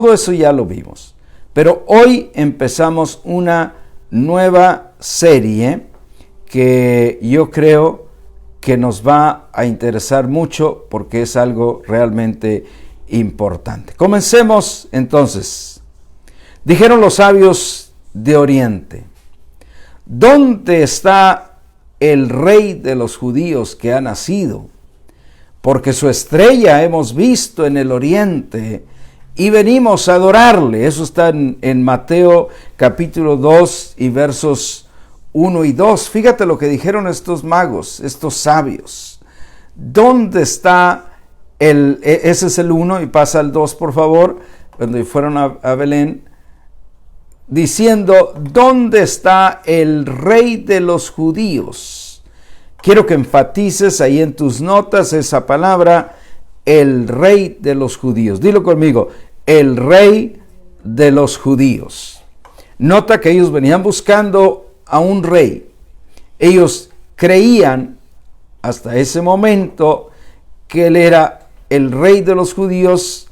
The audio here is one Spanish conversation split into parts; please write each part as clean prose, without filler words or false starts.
Todo eso ya lo vimos. Pero hoy empezamos una nueva serie que yo creo que nos va a interesar mucho porque es algo realmente importante. Comencemos entonces. Dijeron los sabios de Oriente: ¿dónde está el rey de los judíos que ha nacido? Porque su estrella hemos visto en el oriente y venimos a adorarle. Eso está en Mateo capítulo 2 y versos 1 y 2. Fíjate lo que dijeron estos magos, estos sabios. ¿Dónde está ese es el 1 y pasa al 2 por favor, cuando fueron a Belén, diciendo: ¿dónde está el rey de los judíos? Quiero que enfatices ahí en tus notas esa palabra, el rey de los judíos. Dilo conmigo: el rey de los judíos. Nota que ellos venían buscando a un rey. Ellos creían hasta ese momento que él era el rey de los judíos,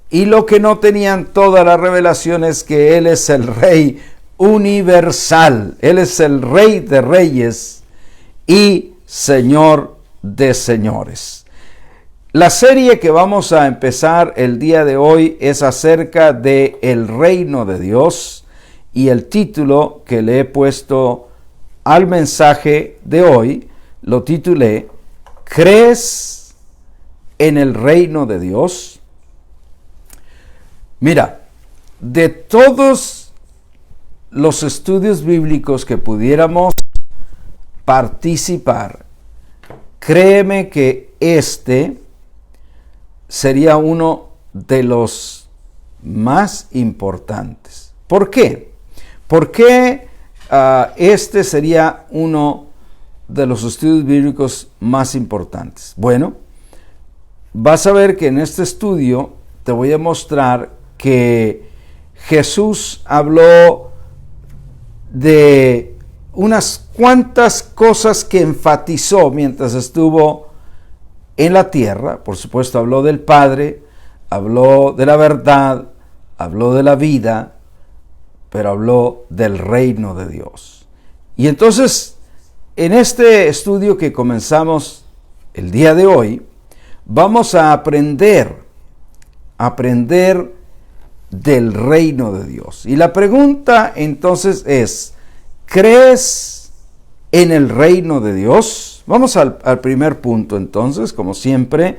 y lo que no tenían toda la revelación es que él es el rey universal. Él es el rey de reyes y señor de señores. La serie que vamos a empezar el día de hoy es acerca de el reino de Dios, y el título que le he puesto al mensaje de hoy lo titulé: ¿crees en el reino de Dios? Mira, de todos los estudios bíblicos que pudiéramos participar, créeme que este sería uno de los más importantes. ¿Por qué? ¿Por qué este sería uno de los estudios bíblicos más importantes? Bueno, vas a ver que en este estudio te voy a mostrar que Jesús habló de unas cuantas cosas que enfatizó mientras estuvo en la tierra. Por supuesto, habló del Padre, habló de la verdad, habló de la vida, pero habló del reino de Dios. Y entonces, en este estudio que comenzamos el día de hoy, vamos a aprender del reino de Dios. Y la pregunta entonces es: ¿crees en el reino de Dios? Vamos al primer punto entonces. Como siempre,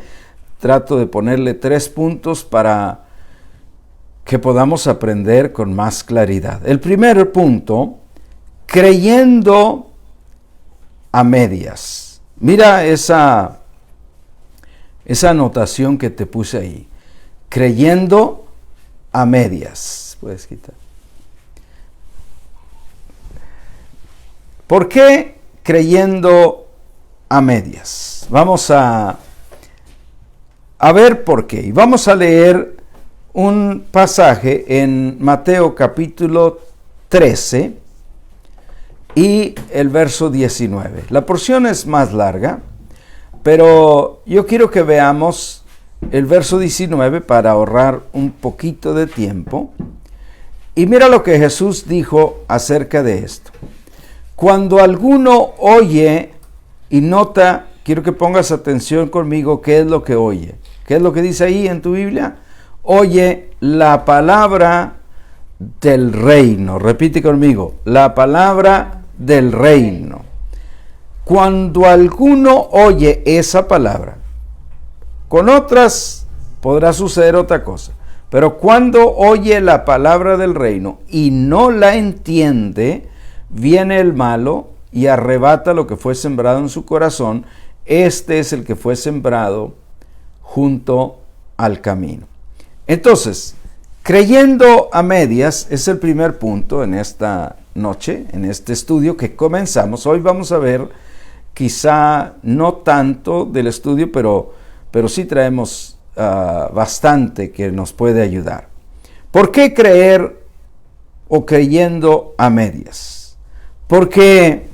trato de ponerle 3 puntos para que podamos aprender con más claridad. El primer punto: creyendo a medias. Mira esa anotación que te puse ahí. Creyendo a medias. Puedes quitar. ¿Por qué creyendo a medias? Vamos a ver por qué. Y vamos a leer un pasaje en Mateo capítulo 13 y el verso 19. La porción es más larga, pero yo quiero que veamos el verso 19 para ahorrar un poquito de tiempo. Y mira lo que Jesús dijo acerca de esto. Cuando alguno oye, y nota, quiero que pongas atención conmigo, ¿qué es lo que oye? ¿Qué es lo que dice ahí en tu Biblia? Oye la palabra del reino. Repite conmigo: la palabra del reino. Cuando alguno oye esa palabra, con otras podrá suceder otra cosa, pero cuando oye la palabra del reino y no la entiende, viene el malo y arrebata lo que fue sembrado en su corazón. Este es el que fue sembrado junto al camino. Entonces, creyendo a medias es el primer punto en esta noche, en este estudio que comenzamos. Hoy vamos a ver, quizá no tanto del estudio, pero sí traemos bastante que nos puede ayudar. ¿Por qué creer o creyendo a medias? Porque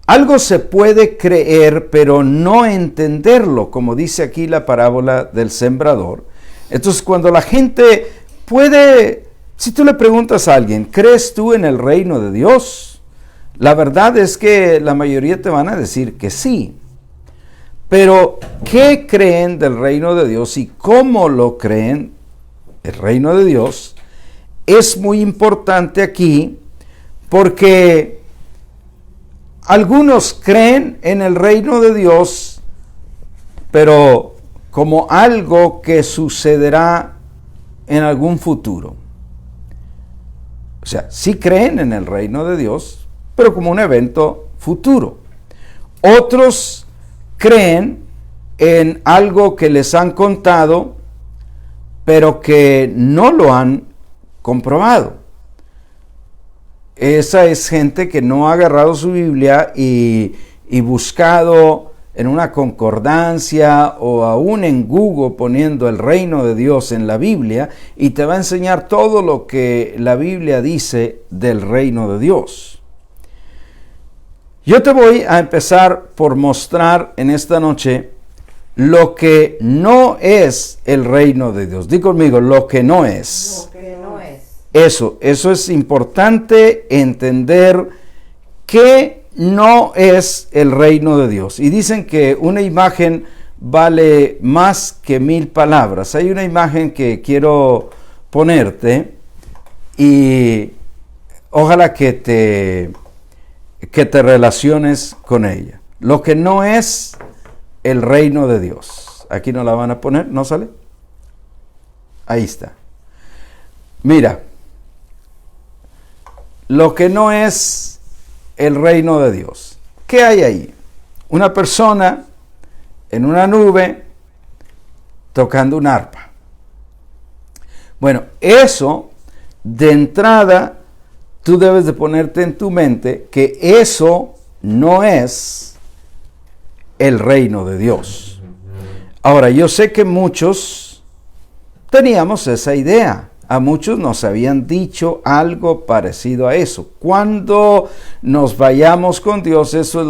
algo se puede creer pero no entenderlo, como dice aquí la parábola del sembrador. Entonces, cuando la gente puede, si tú le preguntas a alguien, ¿crees tú en el reino de Dios? La verdad es que la mayoría te van a decir que sí. Pero, ¿qué creen del reino de Dios y cómo lo creen el reino de Dios? Es muy importante aquí porque algunos creen en el reino de Dios, pero como algo que sucederá en algún futuro. O sea, sí creen en el reino de Dios, pero como un evento futuro. Otros creen en algo que les han contado, pero que no lo han comprobado. Esa es gente que no ha agarrado su Biblia y buscado en una concordancia o aún en Google poniendo el reino de Dios en la Biblia, y te va a enseñar todo lo que la Biblia dice del reino de Dios. Yo te voy a empezar por mostrar en esta noche lo que no es el reino de Dios. Di conmigo, lo que no es. Lo que no es. Eso es importante entender que no es el reino de Dios. Y dicen que una imagen vale más que 1000 palabras. Hay una imagen que quiero ponerte y ojalá que te relaciones con ella. Lo que no es el reino de Dios. Aquí no la van a poner, ¿no sale? Ahí está. Mira, lo que no es el reino de Dios. ¿Qué hay ahí? Una persona en una nube tocando un arpa. Bueno, eso de entrada tú debes de ponerte en tu mente que eso no es el reino de Dios. Ahora, yo sé que muchos teníamos esa idea. A muchos nos habían dicho algo parecido a eso. Cuando nos vayamos con Dios, eso es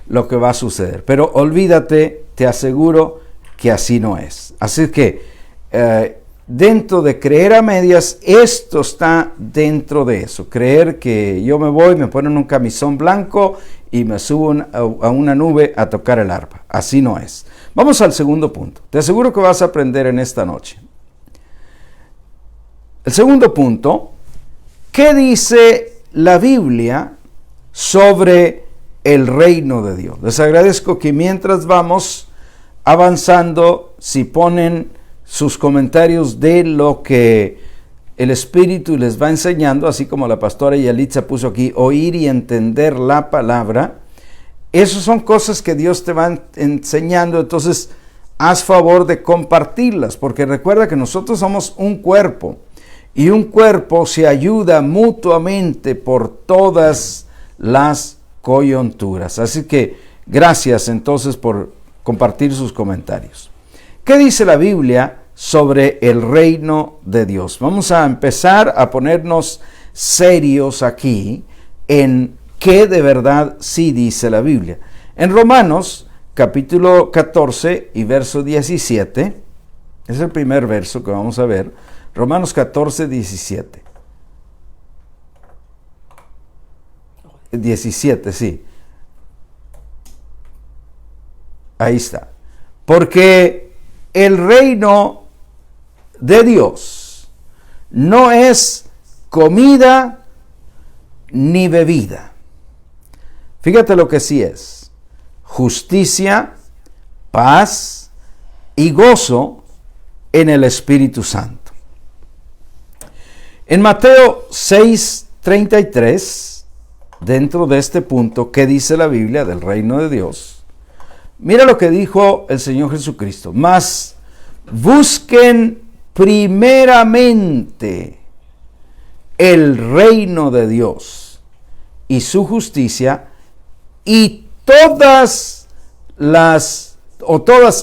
lo que va a suceder. Pero olvídate, te aseguro que así no es. Así que dentro de creer a medias, esto está dentro de eso. Creer que yo me voy, me ponen un camisón blanco y me subo a una nube a tocar el arpa. Así no es. Vamos al segundo punto. Te aseguro que vas a aprender en esta noche. El segundo punto, ¿qué dice la Biblia sobre el reino de Dios? Les agradezco que mientras vamos avanzando, si ponen sus comentarios de lo que el Espíritu les va enseñando, así como la pastora Yalitza puso aquí, oír y entender la palabra. Esas son cosas que Dios te va enseñando, entonces haz favor de compartirlas, porque recuerda que nosotros somos un cuerpo, y un cuerpo se ayuda mutuamente por todas las coyunturas. Así que gracias entonces por compartir sus comentarios. ¿Qué dice la Biblia sobre el reino de Dios? Vamos a empezar a ponernos serios aquí en qué de verdad sí dice la Biblia. En Romanos capítulo 14 y verso 17, es el primer verso que vamos a ver. Romanos 14, 17. 17, sí. Ahí está. Porque el reino de Dios no es comida ni bebida. Fíjate lo que sí es: justicia, paz y gozo en el Espíritu Santo. En Mateo 6:33, dentro de este punto, ¿qué dice la Biblia del reino de Dios? Mira lo que dijo el Señor Jesucristo: mas busquen primeramente el reino de Dios y su justicia, y todas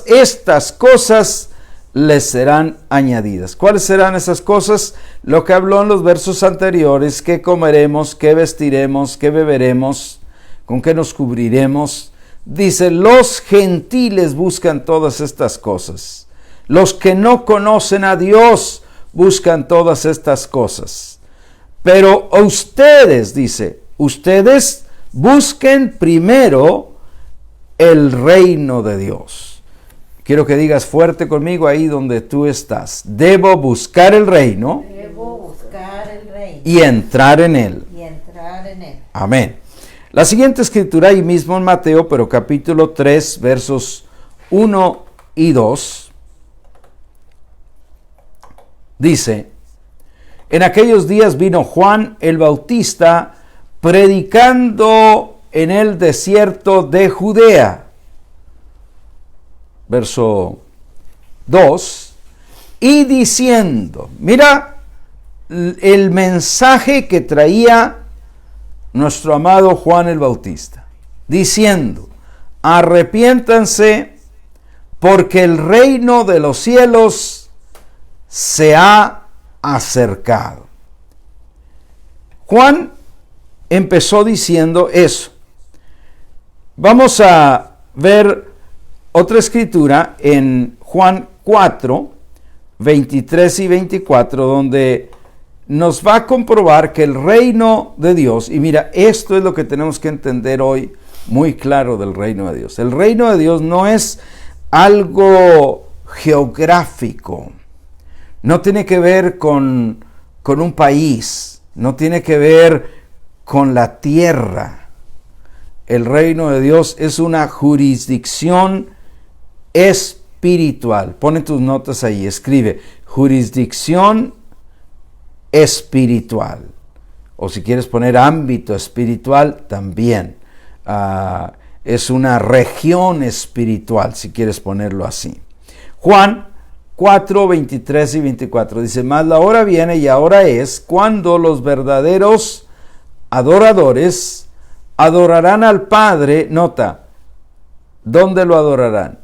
estas cosas les serán añadidas. ¿Cuáles serán esas cosas? Lo que habló en los versos anteriores: qué comeremos, qué vestiremos, qué beberemos, con qué nos cubriremos. Dice, los gentiles buscan todas estas cosas. Los que no conocen a Dios buscan todas estas cosas. Pero ustedes, dice, ustedes busquen primero el reino de Dios. Quiero que digas fuerte conmigo ahí donde tú estás. Debo buscar el reino. Debo buscar el reino. Y entrar en él. Y entrar en él. Amén. La siguiente escritura ahí mismo en Mateo, pero capítulo 3, versos 1 y 2, dice: en aquellos días vino Juan el Bautista predicando en el desierto de Judea. Verso 2, y diciendo, mira el mensaje que traía nuestro amado Juan el Bautista, diciendo: arrepiéntanse, porque el reino de los cielos se ha acercado. Juan empezó diciendo eso. Vamos a ver otra escritura en Juan 4, 23 y 24, donde nos va a comprobar que el reino de Dios, y mira, esto es lo que tenemos que entender hoy muy claro del reino de Dios. El reino de Dios no es algo geográfico, no tiene que ver con un país, no tiene que ver con la tierra. El reino de Dios es una jurisdicción espiritual. Pone tus notas ahí, escribe jurisdicción espiritual, o si quieres poner ámbito espiritual también. Es una región espiritual, si quieres ponerlo así. Juan 4, 23 y 24 dice: mas la hora viene y ahora es cuando los verdaderos adoradores adorarán al Padre. Nota, ¿dónde lo adorarán?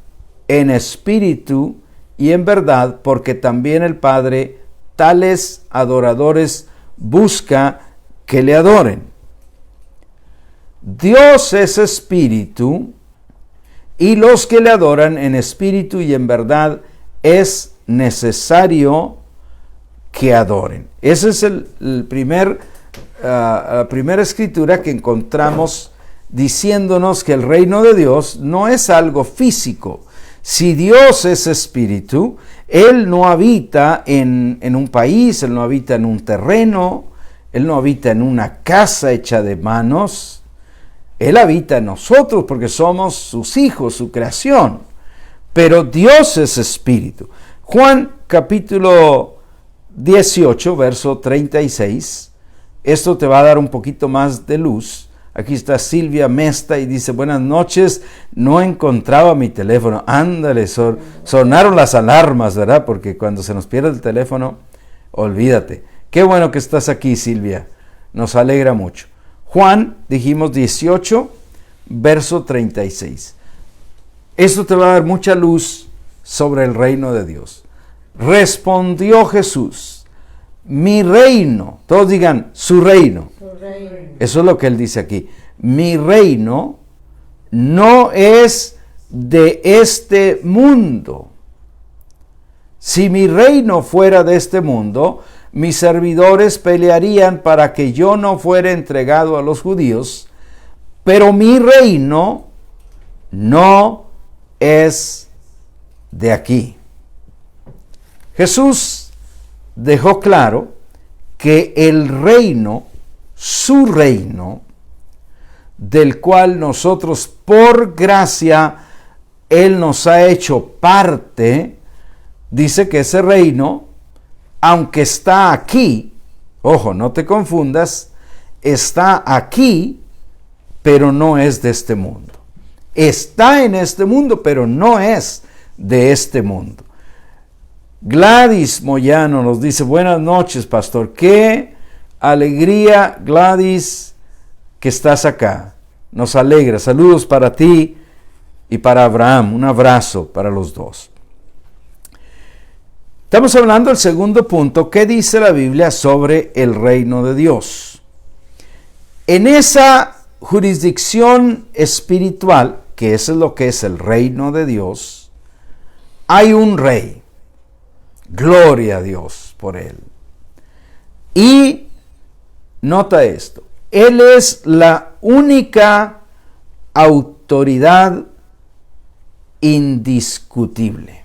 En espíritu y en verdad, porque también el Padre tales adoradores busca que le adoren. Dios es espíritu, y los que le adoran en espíritu y en verdad es necesario que adoren. Esa es la primera escritura que encontramos diciéndonos que el reino de Dios no es algo físico. Si Dios es espíritu, Él no habita en un país, Él no habita en un terreno, Él no habita en una casa hecha de manos. Él habita en nosotros porque somos sus hijos, su creación. Pero Dios es espíritu. Juan capítulo 18, verso 36. Esto te va a dar un poquito más de luz. Aquí está Silvia Mesta y dice: buenas noches, no encontraba mi teléfono. Ándale, sonaron las alarmas, ¿verdad? Porque cuando se nos pierde el teléfono, olvídate. Qué bueno que estás aquí, Silvia. Nos alegra mucho. Juan, dijimos 18, verso 36. Esto te va a dar mucha luz sobre el reino de Dios. Respondió Jesús: mi reino, todos digan su reino. Su reino. Eso es lo que él dice aquí. Mi reino no es de este mundo. Si mi reino fuera de este mundo, mis servidores pelearían para que yo no fuera entregado a los judíos, pero mi reino no es de aquí. Jesús dejó claro que el reino, su reino, del cual nosotros por gracia Él nos ha hecho parte, dice que ese reino, aunque está aquí, ojo, no te confundas, está aquí, pero no es de este mundo. Está en este mundo, pero no es de este mundo. Gladys Moyano nos dice: buenas noches, pastor. Qué alegría, Gladys, que estás acá. Nos alegra. Saludos para ti y para Abraham. Un abrazo para los dos. Estamos hablando del segundo punto. ¿Qué dice la Biblia sobre el reino de Dios? En esa jurisdicción espiritual, que eso es lo que es el reino de Dios, hay un rey. Gloria a Dios por él. Y nota esto, él es la única autoridad indiscutible.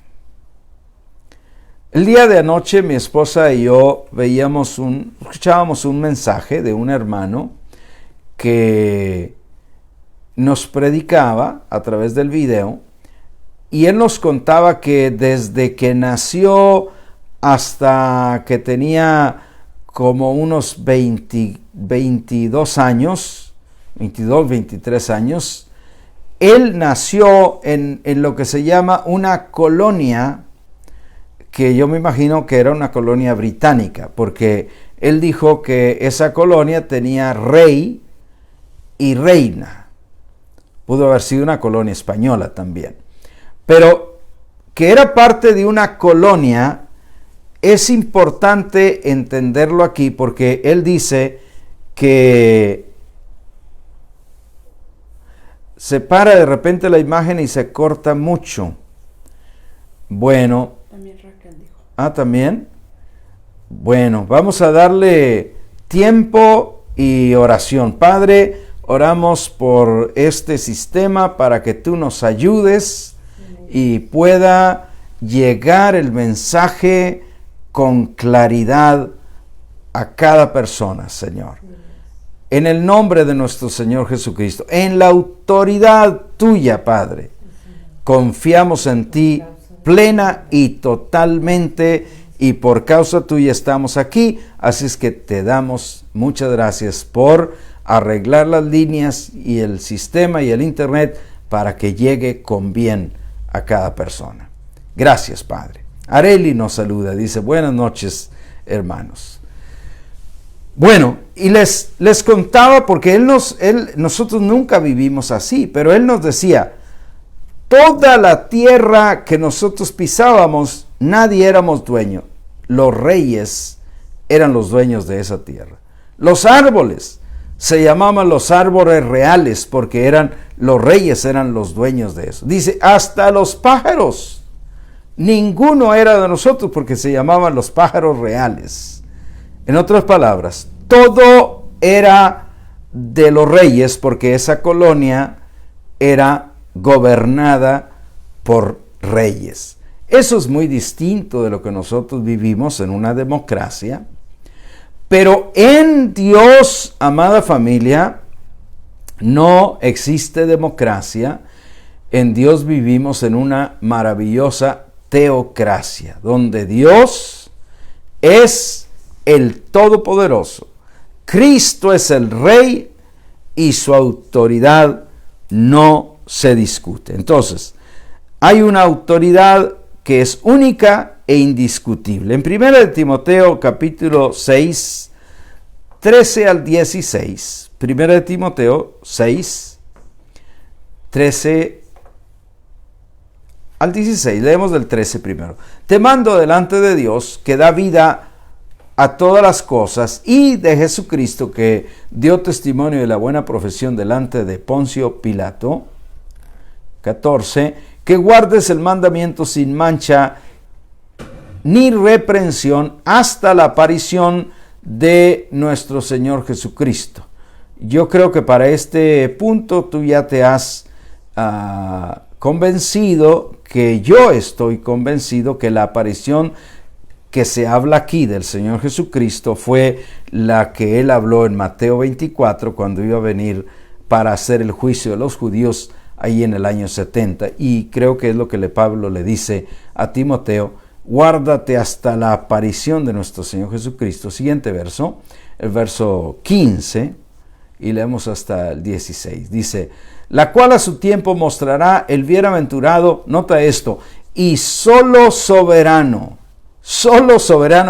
El día de anoche mi esposa y yo escuchábamos un mensaje de un hermano que nos predicaba a través del video, y él nos contaba que desde que nació hasta que tenía como unos 22 años, 22, 23 años, él nació en lo que se llama una colonia, que yo me imagino que era una colonia británica, porque él dijo que esa colonia tenía rey y reina. Pudo haber sido una colonia española también. Pero que era parte de una colonia, es importante entenderlo aquí, porque él dice que se para de repente la imagen y se corta mucho. Bueno. También Raquel dijo. ¿También? Bueno, vamos a darle tiempo y oración. Padre, oramos por este sistema para que tú nos ayudes y pueda llegar el mensaje con claridad a cada persona, Señor. En el nombre de nuestro Señor Jesucristo, en la autoridad tuya, Padre, confiamos en ti plena y totalmente, y por causa tuya estamos aquí. Así es que te damos muchas gracias por arreglar las líneas y el sistema y el internet para que llegue con bien a cada persona. Gracias, Padre. Areli nos saluda, dice: buenas noches, hermanos. Bueno, y les contaba, porque nosotros nunca vivimos así, pero él nos decía: toda la tierra que nosotros pisábamos, nadie éramos dueños. Los reyes eran los dueños de esa tierra. Los árboles se llamaban los árboles reales, porque los reyes eran los dueños de eso. Dice, hasta los pájaros, ninguno era de nosotros, porque se llamaban los pájaros reales. En otras palabras, todo era de los reyes, porque esa colonia era gobernada por reyes. Eso es muy distinto de lo que nosotros vivimos en una democracia. Pero en Dios, amada familia, no existe democracia. En Dios vivimos en una maravillosa teocracia, donde Dios es el Todopoderoso. Cristo es el Rey y su autoridad no se discute. Entonces, hay una autoridad que es única e indiscutible. En 1 Timoteo capítulo 6, 13 al 16. 1 Timoteo 6, 13 al 16. Leemos del 13 primero. Te mando delante de Dios, que da vida a todas las cosas, y de Jesucristo, que dio testimonio de la buena profesión delante de Poncio Pilato. 14. Que guardes el mandamiento sin mancha ni reprensión hasta la aparición de nuestro Señor Jesucristo. Yo creo que para este punto tú ya te has convencido, que yo estoy convencido que la aparición que se habla aquí del Señor Jesucristo fue la que él habló en Mateo 24, cuando iba a venir para hacer el juicio de los judíos ahí en el año 70. Y creo que es lo que Pablo le dice a Timoteo: guárdate hasta la aparición de nuestro Señor Jesucristo. Siguiente verso, el verso 15, y leemos hasta el 16. Dice: la cual a su tiempo mostrará el bienaventurado, nota esto, y solo soberano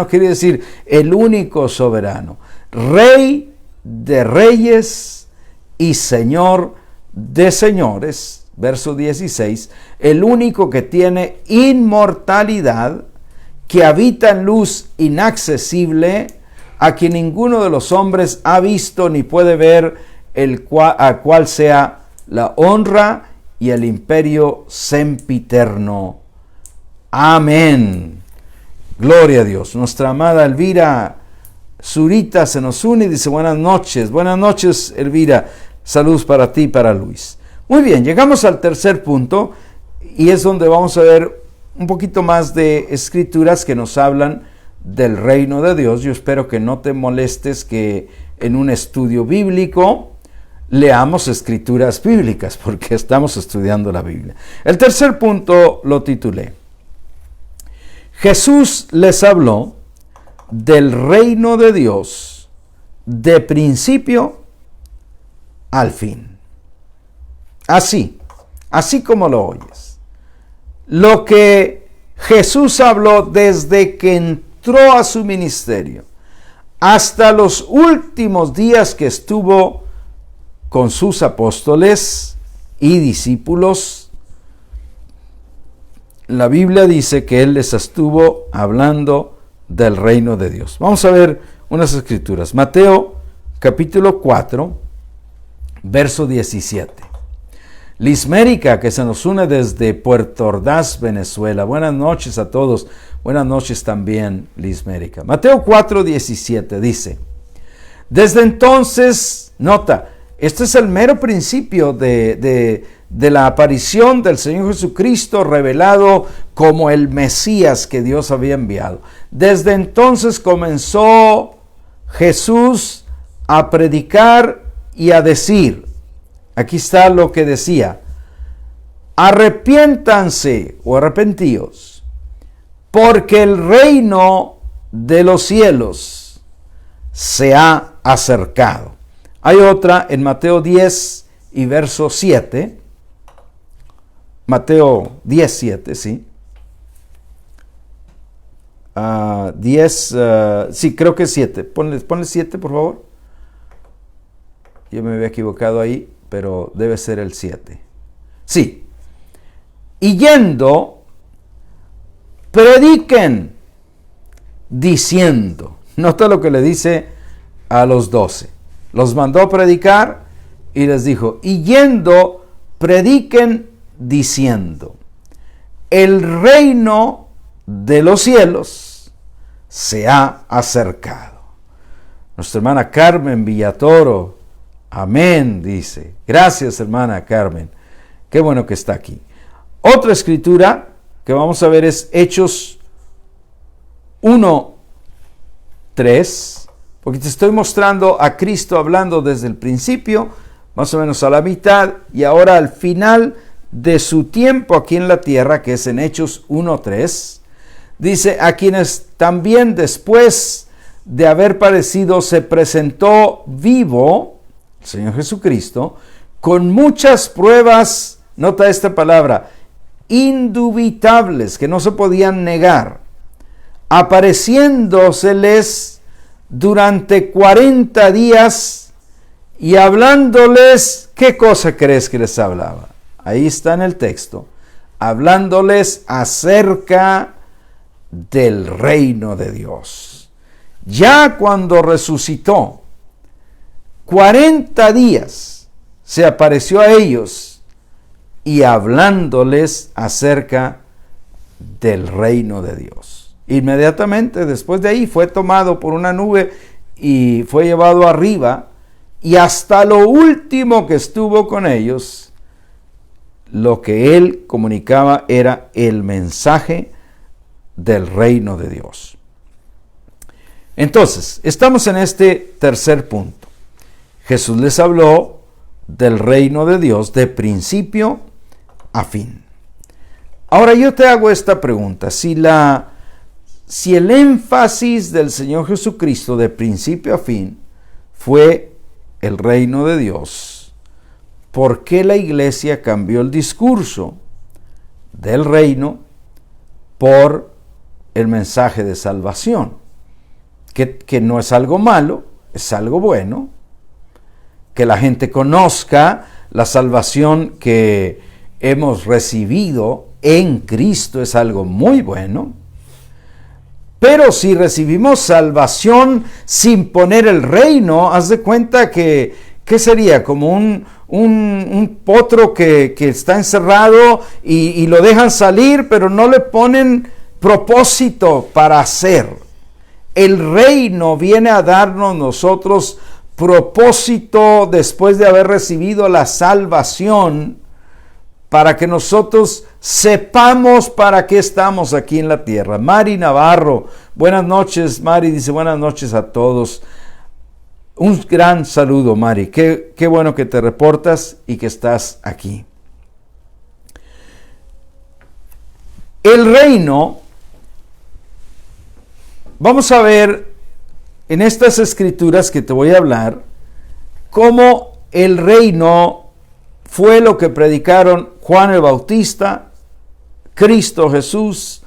quiere decir el único soberano, Rey de reyes y Señor de señores, verso 16, el único que tiene inmortalidad, que habita en luz inaccesible, a quien ninguno de los hombres ha visto ni puede ver, a cual sea la honra y el imperio sempiterno. Amén. Gloria a Dios. Nuestra amada Elvira Zurita se nos une y dice buenas noches Elvira, saludos para ti y para Luis. Muy bien, llegamos al tercer punto y es donde vamos a ver un poquito más de escrituras que nos hablan del reino de Dios. Yo espero que no te molestes que en un estudio bíblico leamos escrituras bíblicas, porque estamos estudiando la Biblia. El tercer punto lo titulé: Jesús les habló del reino de Dios de principio al fin. Así como lo oyes. Lo que Jesús habló desde que entró a su ministerio hasta los últimos días que estuvo con sus apóstoles y discípulos. La Biblia dice que Él les estuvo hablando del reino de Dios. Vamos a ver unas escrituras. Mateo capítulo 4, verso 17. Lismérica, que se nos une desde Puerto Ordaz, Venezuela. Buenas noches a todos. Buenas noches también, Lismérica. Mateo 4, 17 dice: desde entonces, nota, este es el mero principio de la aparición del Señor Jesucristo revelado como el Mesías que Dios había enviado. Desde entonces comenzó Jesús a predicar y a decir, aquí está lo que decía: arrepiéntanse o arrepentíos, porque el reino de los cielos se ha acercado. Hay otra en Mateo 10 y verso 7. Mateo 10, 7, sí. 10, sí, creo que es 7. Ponle 7, por favor. Yo me había equivocado ahí, pero debe ser el 7. Sí. Y yendo, prediquen, diciendo. Nota lo que le dice a los 12. Los mandó a predicar y les dijo, y yendo, prediquen diciendo, el reino de los cielos se ha acercado. Nuestra hermana Carmen Villatoro, amén, dice. Gracias, hermana Carmen. Qué bueno que está aquí. Otra escritura que vamos a ver es Hechos 1, 3. Porque te estoy mostrando a Cristo hablando desde el principio, más o menos a la mitad, y ahora al final de su tiempo aquí en la tierra, que es en Hechos 1:3, dice, a quienes también después de haber padecido se presentó vivo, el Señor Jesucristo, con muchas pruebas, nota esta palabra, indubitables, que no se podían negar, apareciéndoseles durante 40 días y hablándoles, ¿qué cosa crees que les hablaba? Ahí está en el texto, hablándoles acerca del reino de Dios. Ya cuando resucitó, 40 días se apareció a ellos y hablándoles acerca del reino de Dios. Inmediatamente después de ahí fue tomado por una nube y fue llevado arriba, y hasta lo último que estuvo con ellos, lo que él comunicaba era el mensaje del reino de Dios. Entonces, estamos en este tercer punto. Jesús les habló del reino de Dios de principio a fin. Ahora yo te hago esta pregunta: si el énfasis del Señor Jesucristo de principio a fin fue el reino de Dios, ¿por qué la iglesia cambió el discurso del reino por el mensaje de salvación? Que no es algo malo, es algo bueno. Que la gente conozca la salvación que hemos recibido en Cristo es algo muy bueno. Pero si recibimos salvación sin poner el reino, haz de cuenta que, ¿qué sería? Como un potro que está encerrado y lo dejan salir, pero no le ponen propósito para hacer. El reino viene a darnos nosotros propósito después de haber recibido la salvación, para que nosotros sepamos para qué estamos aquí en la tierra. Mari Navarro, buenas noches. Mari dice buenas noches a todos. Un gran saludo, Mari. Qué bueno que te reportas y que estás aquí. El reino, vamos a ver en estas escrituras que te voy a hablar, cómo el reino fue lo que predicaron Juan el Bautista, Cristo Jesús,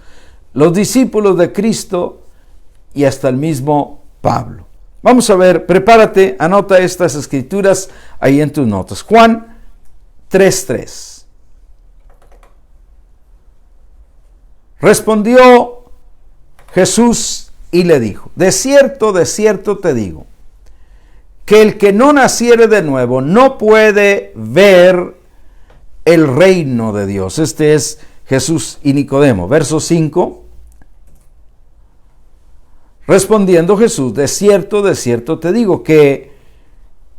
los discípulos de Cristo y hasta el mismo Pablo. Vamos a ver, prepárate, anota estas escrituras ahí en tus notas. Juan 3:3. Respondió Jesús y le dijo: de cierto te digo, que el que no naciere de nuevo no puede ver el reino de Dios. Este es Jesús y Nicodemo. Verso 5. Respondiendo Jesús: de cierto te digo, que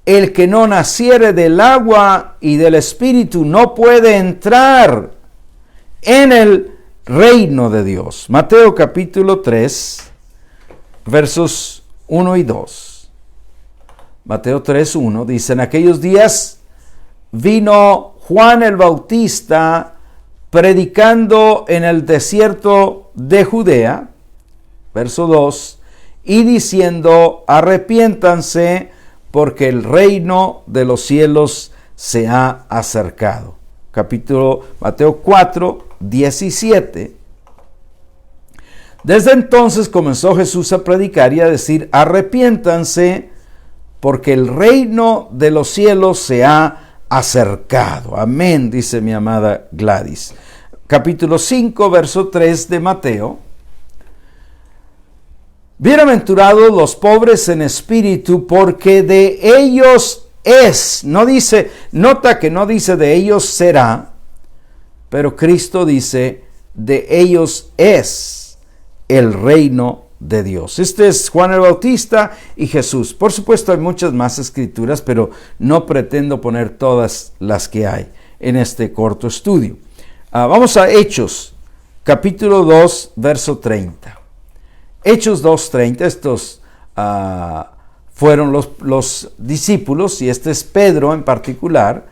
el que no naciere del agua y del Espíritu no puede entrar en el reino de Dios. Mateo capítulo 3, versos 1 y 2. Mateo 3:1 dice: en aquellos días vino Juan el Bautista predicando en el desierto de Judea, verso 2, y diciendo: arrepiéntanse, porque el reino de los cielos se ha acercado. Mateo 4:17. Desde entonces comenzó Jesús a predicar y a decir: arrepiéntanse, porque el reino de los cielos se ha acercado. Amén, dice mi amada Gladys. Capítulo 5, verso 3 de Mateo. Bienaventurados los pobres en espíritu, porque de ellos es. No dice, nota que no dice de ellos será, pero Cristo dice de ellos es el reino de Dios. Este es Juan el Bautista y Jesús. Por supuesto hay muchas más escrituras, pero no pretendo poner todas las que hay en este corto estudio. Vamos a Hechos, capítulo 2, verso 30. Hechos 2:30, estos fueron los discípulos, y este es Pedro en particular.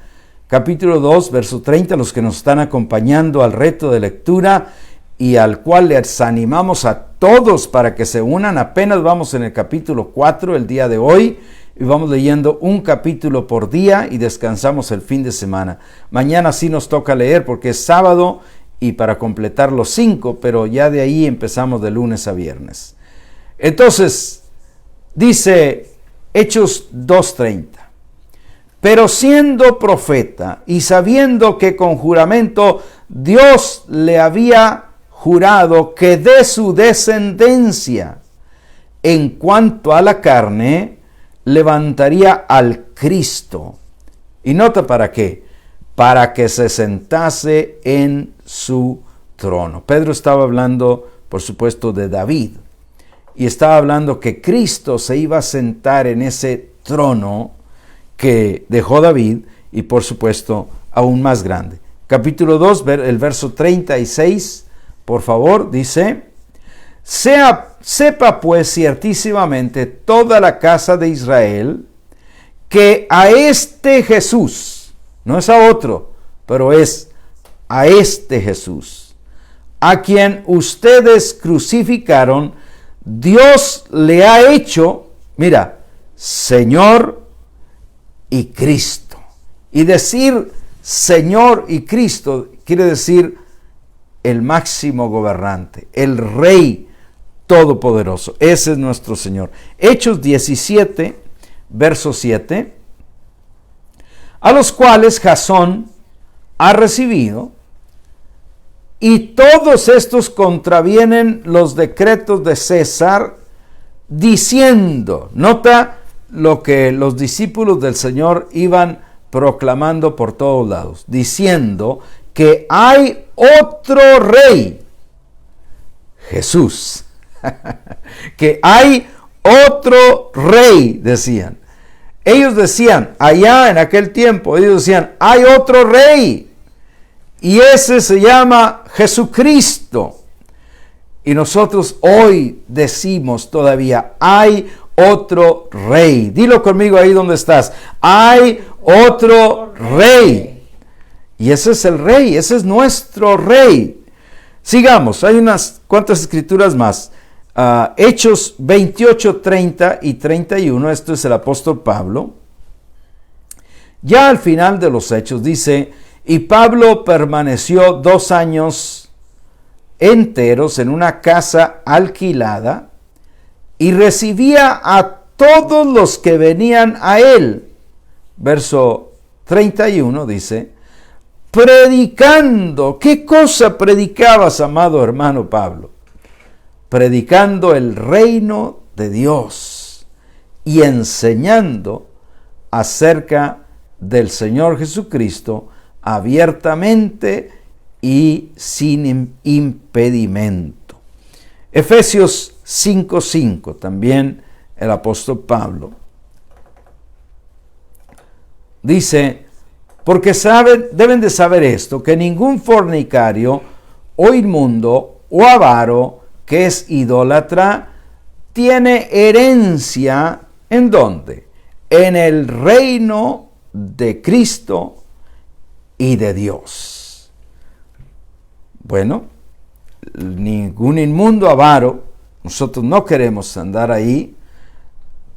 Capítulo 2, verso 30, los que nos están acompañando al reto de lectura y al cual les animamos a todos para que se unan. Apenas vamos en el capítulo 4 el día de hoy, y vamos leyendo un capítulo por día y descansamos el fin de semana. Mañana sí nos toca leer porque es sábado, y para completar los 5, pero ya de ahí empezamos de lunes a viernes. Entonces, dice Hechos 2:30, pero siendo profeta y sabiendo que con juramento Dios le había jurado que de su descendencia, en cuanto a la carne, levantaría al Cristo. Y nota para qué: para que se sentase en su trono. Pedro estaba hablando, por supuesto, de David, y estaba hablando que Cristo se iba a sentar en ese trono que dejó David, y por supuesto aún más grande. Capítulo 2, el verso 36, por favor, dice: sepa pues ciertísimamente toda la casa de Israel que a este Jesús, no es a otro, pero es a este Jesús, a quien ustedes crucificaron, Dios le ha hecho, mira, Señor y Cristo. Y decir Señor y Cristo quiere decir el máximo gobernante, el Rey Todopoderoso. Ese es nuestro Señor. Hechos 17, verso 7, a los cuales Jasón ha recibido, y todos estos contravienen los decretos de César, diciendo, nota lo que los discípulos del Señor iban proclamando por todos lados, diciendo que hay otro rey, Jesús. Que hay otro rey, decían. Ellos decían, allá en aquel tiempo, ellos decían, hay otro rey. Y ese se llama Jesucristo. Y nosotros hoy decimos todavía, hay otro rey. Dilo conmigo ahí donde estás. Hay otro rey. Y ese es el rey, ese es nuestro rey. Sigamos, hay unas cuantas escrituras más. Hechos 28, 30 y 31, esto es el apóstol Pablo. Ya al final de los hechos dice, y Pablo permaneció 2 años enteros en una casa alquilada y recibía a todos los que venían a él. Verso 31 dice, predicando. ¿Qué cosa predicabas, amado hermano Pablo? Predicando el reino de Dios y enseñando acerca del Señor Jesucristo abiertamente y sin impedimento. Efesios 5:5, también el apóstol Pablo dice, porque deben de saber esto, que ningún fornicario o inmundo o avaro que es idólatra tiene herencia, ¿en dónde? En el reino de Cristo y de Dios. Bueno, ningún inmundo avaro, nosotros no queremos andar ahí,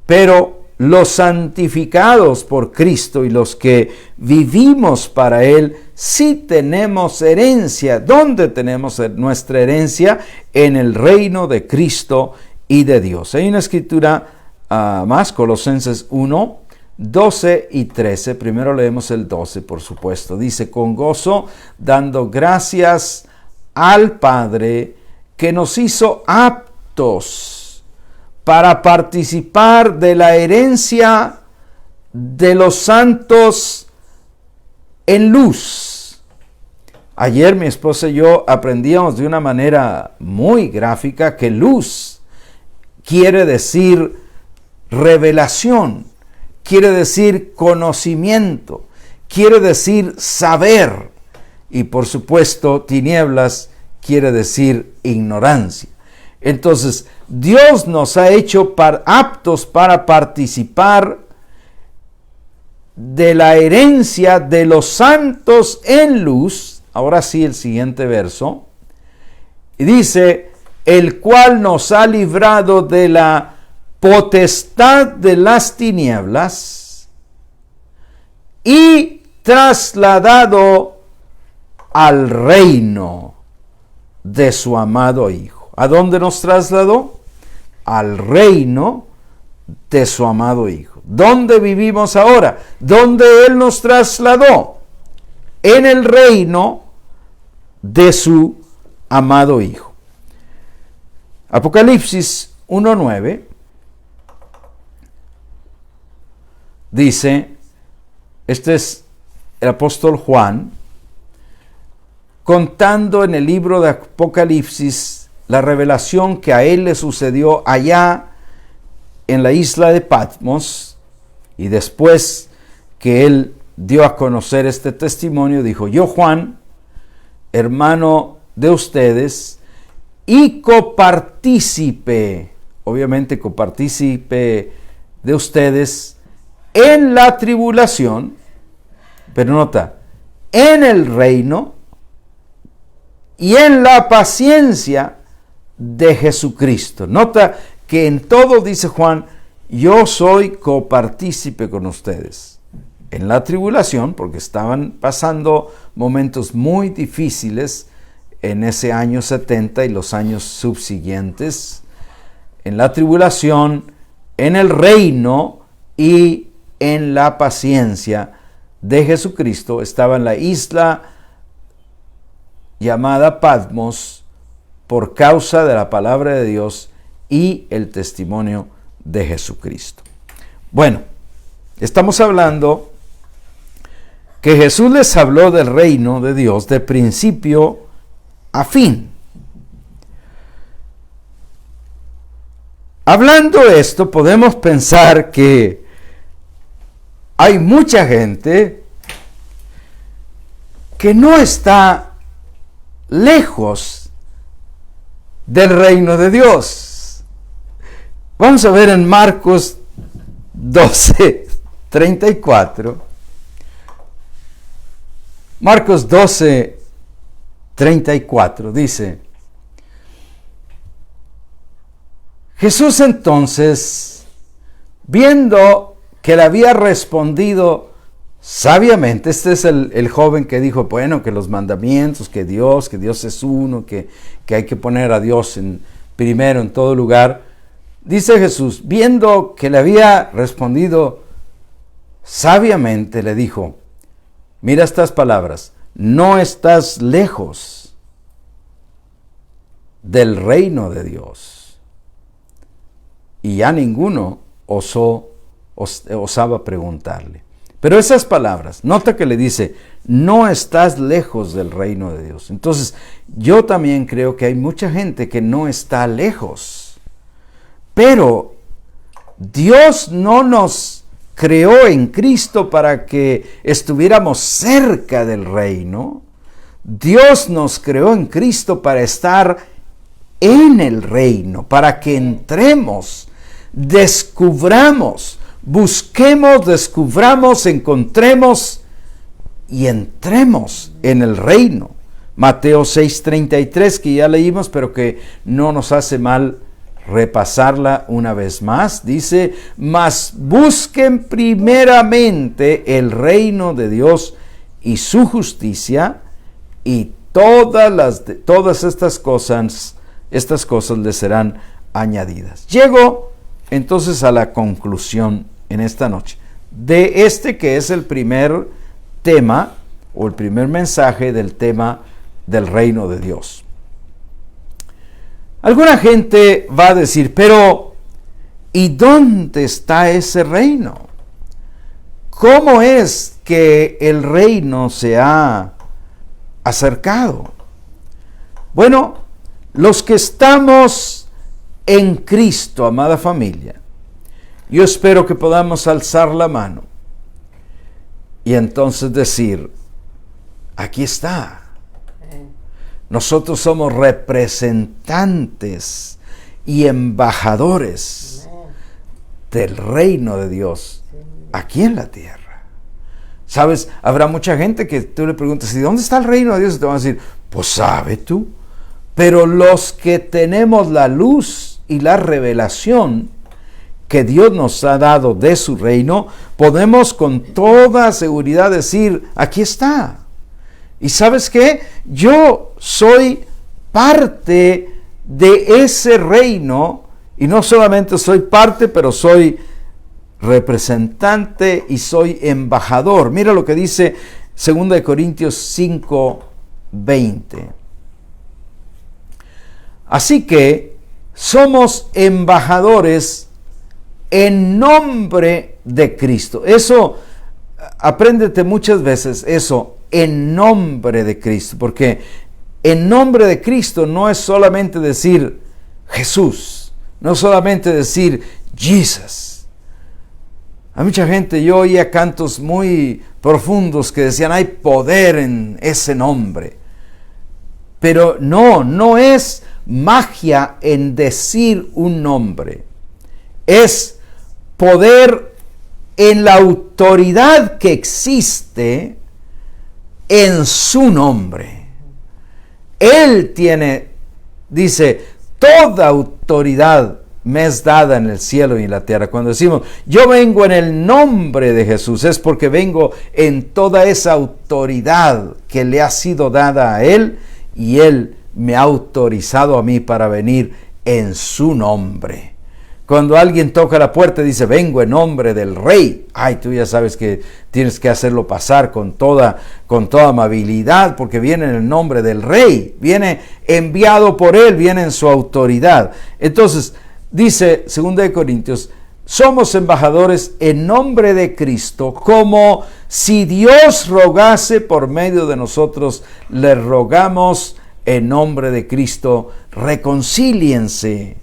pero los santificados por Cristo y los que vivimos para Él, sí tenemos herencia. ¿Dónde tenemos nuestra herencia? En el reino de Cristo y de Dios. Hay una escritura más, Colosenses 1, 12 y 13. Primero leemos el 12, por supuesto. Dice, con gozo, dando gracias al Padre, que nos hizo aptos para participar de la herencia de los santos en luz. Ayer mi esposa y yo aprendíamos de una manera muy gráfica que luz quiere decir revelación, quiere decir conocimiento, quiere decir saber, y por supuesto tinieblas quiere decir ignorancia. Entonces, Dios nos ha hecho aptos para participar de la herencia de los santos en luz. Ahora sí, el siguiente verso. Y dice, el cual nos ha librado de la potestad de las tinieblas y trasladado al reino de su amado Hijo. ¿A dónde nos trasladó? Al reino de su amado Hijo. ¿Dónde vivimos ahora? ¿Dónde Él nos trasladó? En el reino de su amado Hijo. Apocalipsis 1:9 dice, este es el apóstol Juan, contando en el libro de Apocalipsis la revelación que a él le sucedió allá en la isla de Patmos, y después que él dio a conocer este testimonio, dijo, yo Juan, hermano de ustedes, y copartícipe, obviamente copartícipe de ustedes, en la tribulación, pero nota, en el reino y en la paciencia de Jesucristo. Nota que en todo, dice Juan, yo soy copartícipe con ustedes. En la tribulación, porque estaban pasando momentos muy difíciles en ese año 70 y los años subsiguientes. En la tribulación, en el reino y en la paciencia de Jesucristo. Estaba en la isla llamada Patmos, por causa de la palabra de Dios y el testimonio de Jesucristo. Bueno, estamos hablando que Jesús les habló del reino de Dios de principio a fin. Hablando esto, podemos pensar que hay mucha gente que no está lejos del reino de Dios. Vamos a ver en Marcos 12:34. Marcos 12:34 dice: Jesús entonces, viendo que le había respondido sabiamente, este es el joven que dijo, bueno, que los mandamientos, que Dios es uno, que hay que poner a Dios primero en todo lugar. Dice Jesús, viendo que le había respondido sabiamente, le dijo, mira estas palabras, no estás lejos del reino de Dios. Y ya ninguno osaba preguntarle. Pero esas palabras, nota que le dice, no estás lejos del reino de Dios. Entonces, yo también creo que hay mucha gente que no está lejos. Pero Dios no nos creó en Cristo para que estuviéramos cerca del reino. Dios nos creó en Cristo para estar en el reino, para que entremos, descubramos, busquemos, descubramos, encontremos y entremos en el reino. Mateo 6:33, que ya leímos, pero que no nos hace mal repasarla una vez más, dice, mas busquen primeramente el reino de Dios y su justicia, y todas estas cosas les serán añadidas. Llego entonces a la conclusión en esta noche de este que es el primer tema o el primer mensaje del tema del reino de Dios. Alguna gente va a decir, pero ¿y dónde está ese reino? ¿Cómo es que el reino se ha acercado? Bueno, los que estamos en Cristo, amada familia, yo espero que podamos alzar la mano y entonces decir, aquí está. Nosotros somos representantes y embajadores del reino de Dios aquí en la tierra. ¿Sabes? Habrá mucha gente que tú le preguntas, ¿y dónde está el reino de Dios? Y te van a decir, pues sabe tú. Pero los que tenemos la luz y la revelación que Dios nos ha dado de su reino, podemos con toda seguridad decir, aquí está. ¿Y sabes qué? Yo soy parte de ese reino, y no solamente soy parte, pero soy representante y soy embajador. Mira lo que dice 2 Corintios 5:20. Así que somos embajadores en nombre de Cristo. Eso, apréndete muchas veces eso, en nombre de Cristo, porque en nombre de Cristo no es solamente decir Jesús, no es solamente decir Jesus. Hay mucha gente, yo oía cantos muy profundos que decían, hay poder en ese nombre. Pero no es magia en decir un nombre. Es poder en la autoridad que existe en su nombre. Él tiene, dice, toda autoridad me es dada en el cielo y en la tierra. Cuando decimos, yo vengo en el nombre de Jesús, es porque vengo en toda esa autoridad que le ha sido dada a Él, y Él me ha autorizado a mí para venir en su nombre. Cuando alguien toca la puerta y dice, vengo en nombre del Rey, ay, tú ya sabes que tienes que hacerlo pasar con toda amabilidad, porque viene en el nombre del Rey, viene enviado por Él, viene en su autoridad. Entonces, dice 2 Corintios, somos embajadores en nombre de Cristo, como si Dios rogase por medio de nosotros, le rogamos en nombre de Cristo, reconcíliense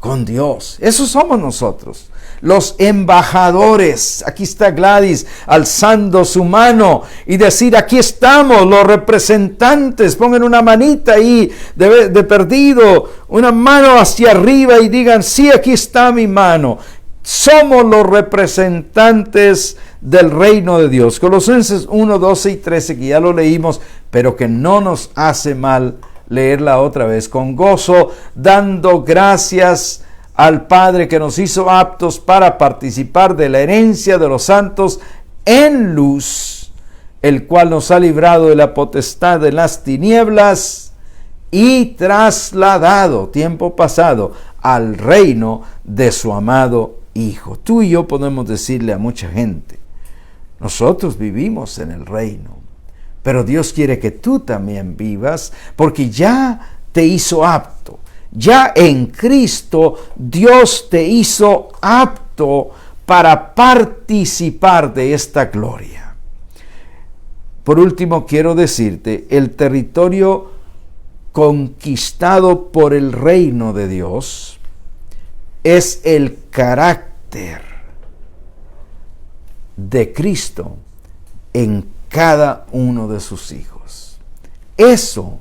con Dios. Eso somos nosotros, los embajadores. Aquí está Gladys alzando su mano y decir, aquí estamos los representantes. Pongan una manita ahí de perdido, una mano hacia arriba y digan, sí, aquí está mi mano. Somos los representantes del reino de Dios. Colosenses 1, 12 y 13, que ya lo leímos, pero que no nos hace mal leerla otra vez. Con gozo, dando gracias al Padre que nos hizo aptos para participar de la herencia de los santos en luz, el cual nos ha librado de la potestad de las tinieblas y trasladado, tiempo pasado, al reino de su amado Hijo. Tú y yo podemos decirle a mucha gente, nosotros vivimos en el reino, pero Dios quiere que tú también vivas, porque ya te hizo apto. Ya en Cristo Dios te hizo apto para participar de esta gloria. Por último, quiero decirte, el territorio conquistado por el reino de Dios es el carácter de Cristo en cada uno de sus hijos. Eso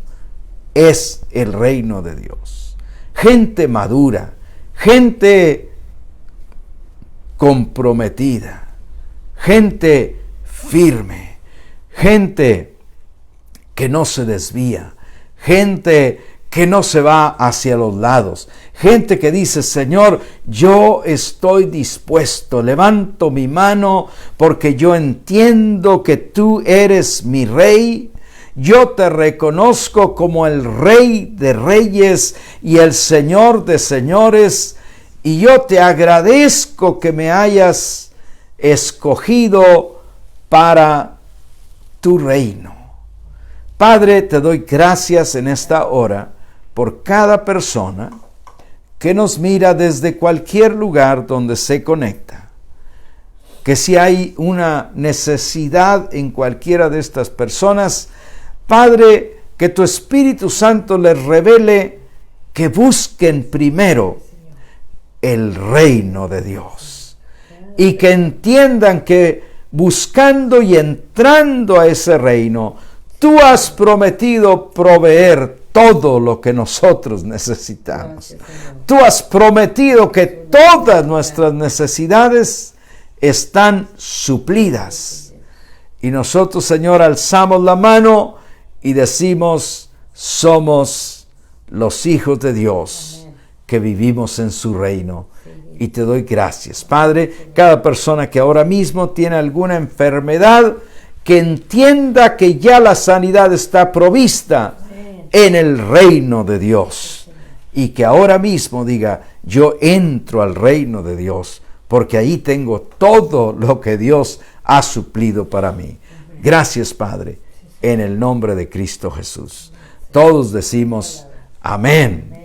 es el reino de Dios. Gente madura, gente comprometida, gente firme, gente que no se desvía, gente que no se va hacia los lados, gente que dice, Señor, yo estoy dispuesto, levanto mi mano porque yo entiendo que tú eres mi Rey. Yo te reconozco como el Rey de Reyes y el Señor de Señores, y yo te agradezco que me hayas escogido para tu reino. Padre, te doy gracias en esta hora por cada persona que nos mira desde cualquier lugar donde se conecta. Que si hay una necesidad en cualquiera de estas personas, Padre, que tu Espíritu Santo les revele que busquen primero el reino de Dios y que entiendan que buscando y entrando a ese reino, tú has prometido proveer todo lo que nosotros necesitamos. Tú has prometido que todas nuestras necesidades están suplidas. Y nosotros, Señor, alzamos la mano y decimos, somos los hijos de Dios que vivimos en su reino. Y te doy gracias, Padre. Cada persona que ahora mismo tiene alguna enfermedad, que entienda que ya la sanidad está provista en el reino de Dios. Y que ahora mismo diga, yo entro al reino de Dios, porque ahí tengo todo lo que Dios ha suplido para mí. Gracias, Padre, en el nombre de Cristo Jesús. Todos decimos, amén.